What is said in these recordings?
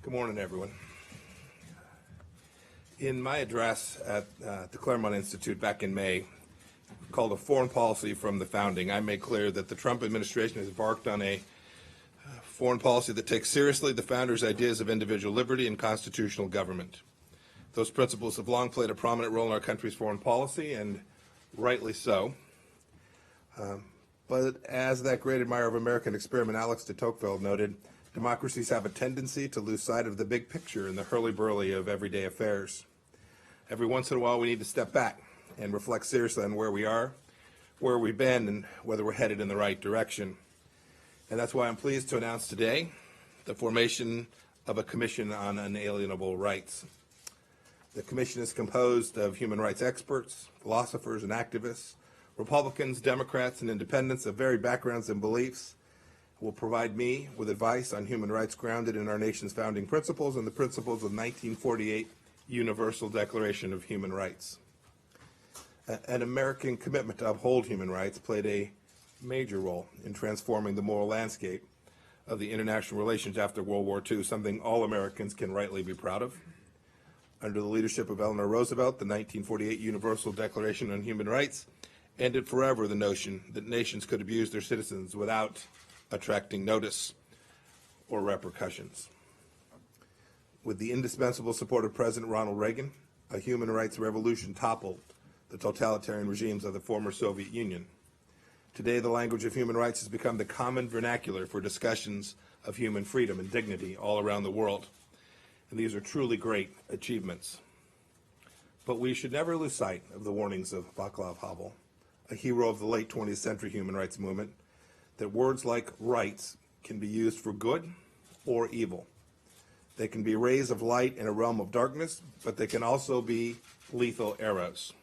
Good morning, everyone. In my address at the Claremont Institute back in May, called A Foreign Policy from the Founding, I made clear that the Trump administration has embarked on a foreign policy that takes seriously the founders' ideas of individual liberty and constitutional government. Those principles have long played a prominent role in our country's foreign policy, and rightly so. But as that great admirer of American experiment, Alex de Tocqueville, noted, democracies have a tendency to lose sight of the big picture in the hurly-burly of everyday affairs. Every once in a while, we need to step back and reflect seriously on where we are, where we've been, and whether we're headed in the right direction. And that's why I'm pleased to announce today the formation of a Commission on Unalienable Rights. The Commission is composed of human rights experts, philosophers, and activists, Republicans, Democrats, and independents of varied backgrounds and beliefs, will provide me with advice on human rights grounded in our nation's founding principles and the principles of the 1948 Universal Declaration of Human Rights. An American commitment to uphold human rights played a major role in transforming the moral landscape of the international relations after World War II, something all Americans can rightly be proud of. Under the leadership of Eleanor Roosevelt, the 1948 Universal Declaration on Human Rights ended forever the notion that nations could abuse their citizens without attracting notice or repercussions. With the indispensable support of President Ronald Reagan, a human rights revolution toppled the totalitarian regimes of the former Soviet Union. Today, the language of human rights has become the common vernacular for discussions of human freedom and dignity all around the world. And these are truly great achievements. But we should never lose sight of the warnings of Václav Havel, a hero of the late 20th century human rights movement, that words like rights can be used for good or evil. They can be rays of light in a realm of darkness, but they can also be lethal arrows.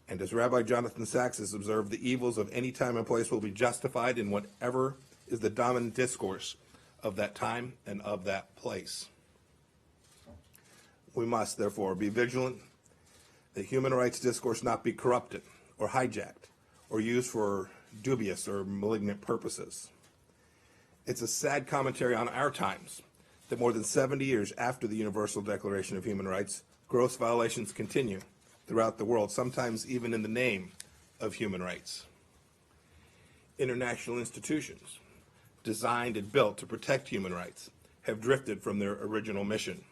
And as Rabbi Jonathan Sacks has observed, the evils of any time and place will be justified in whatever is the dominant discourse of that time and of that place. We must, therefore, be vigilant that human rights discourse not be corrupted or hijacked or used for dubious or malignant purposes. It's a sad commentary on our times that more than 70 years after the Universal Declaration of Human Rights, gross violations continue throughout the world, sometimes even in the name of human rights. International institutions designed and built to protect human rights have drifted from their original mission.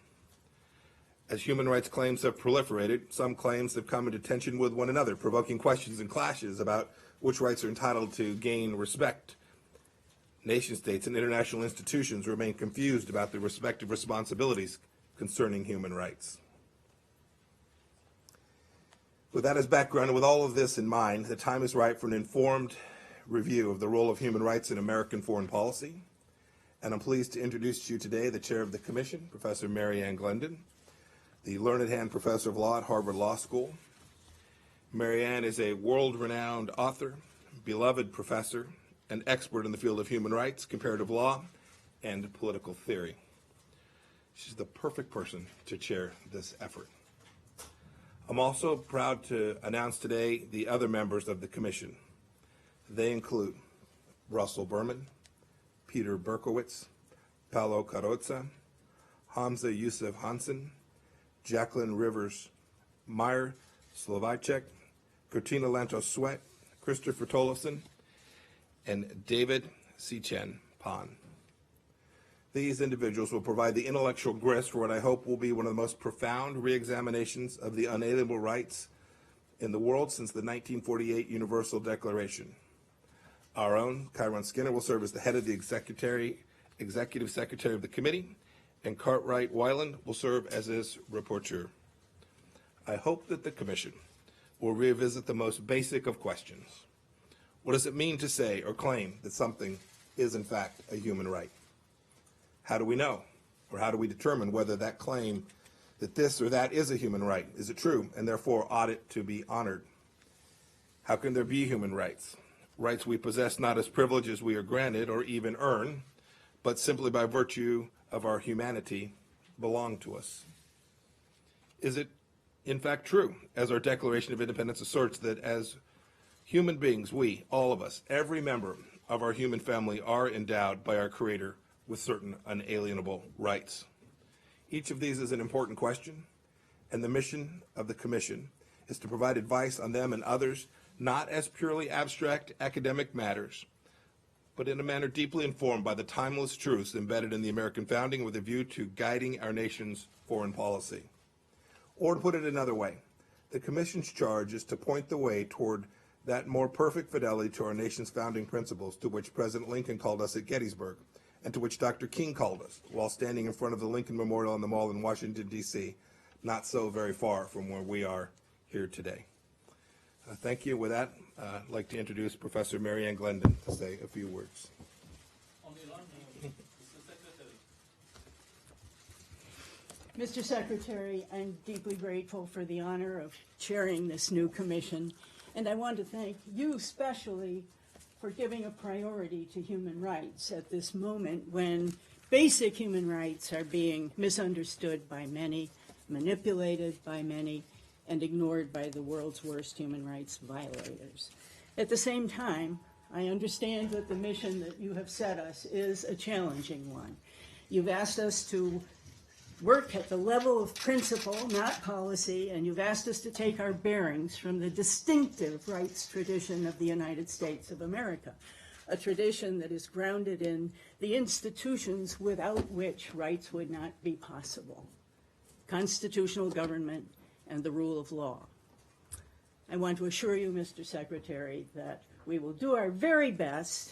As human rights claims have proliferated, some claims have come into tension with one another, provoking questions and clashes about which rights are entitled to gain respect. Nation states and international institutions remain confused about their respective responsibilities concerning human rights. With that as background, and with all of this in mind, the time is right for an informed review of the role of human rights in American foreign policy. And I'm pleased to introduce to you today the chair of the commission, Professor Mary Ann Glendon, the learned hand professor of law at Harvard Law School. Mary Ann is a world-renowned author, beloved professor, and expert in the field of human rights, comparative law, and political theory. She's the perfect person to chair this effort. I'm also proud to announce today the other members of the commission. They include Russell Berman, Peter Berkowitz, Paolo Carrozza, Hamza Youssef Hansen, Jacqueline Rivers Meyer Slovacek, Katrina Lantos Sweat, Christopher Tollefson, and David Sichen Pan. These individuals will provide the intellectual grist for what I hope will be one of the most profound re-examinations of the unalienable rights in the world since the 1948 Universal Declaration. Our own Chiron Skinner will serve as the head of the executive secretary of the committee, and Cartwright Weiland will serve as his rapporteur. I hope that the commission will revisit the most basic of questions. What does it mean to say or claim that something is in fact a human right? How do we know, or how do we determine whether that claim that this or that is a human right, is it true, and therefore ought it to be honored? How can there be human rights? Rights we possess not as privileges we are granted or even earn, but simply by virtue of our humanity belong to us. Is it in fact true, as our Declaration of Independence asserts, that as human beings, we, all of us, every member of our human family are endowed by our Creator with certain unalienable rights? Each of these is an important question, and the mission of the Commission is to provide advice on them and others, not as purely abstract academic matters, but in a manner deeply informed by the timeless truths embedded in the American founding with a view to guiding our nation's foreign policy. Or to put it another way, the Commission's charge is to point the way toward that more perfect fidelity to our nation's founding principles to which President Lincoln called us at Gettysburg, and to which Dr. King called us while standing in front of the Lincoln Memorial on the Mall in Washington, D.C., not so very far from where we are here today. Thank you. With that, I'd like to introduce Professor Mary Ann Glendon to say a few words. Mr. Secretary, I'm deeply grateful for the honor of chairing this new commission, and I want to thank you especially for giving a priority to human rights at this moment when basic human rights are being misunderstood by many, manipulated by many, and ignored by the world's worst human rights violators. At the same time, I understand that the mission that you have set us is a challenging one. You've asked us to work at the level of principle, not policy, and you've asked us to take our bearings from the distinctive rights tradition of the United States of America, a tradition that is grounded in the institutions without which rights would not be possible: constitutional government and the rule of law. I want to assure you, Mr. Secretary, that we will do our very best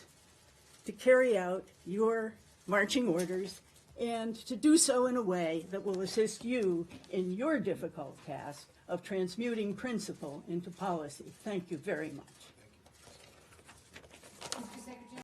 to carry out your marching orders and to do so in a way that will assist you in your difficult task of transmuting principle into policy. Thank you very much.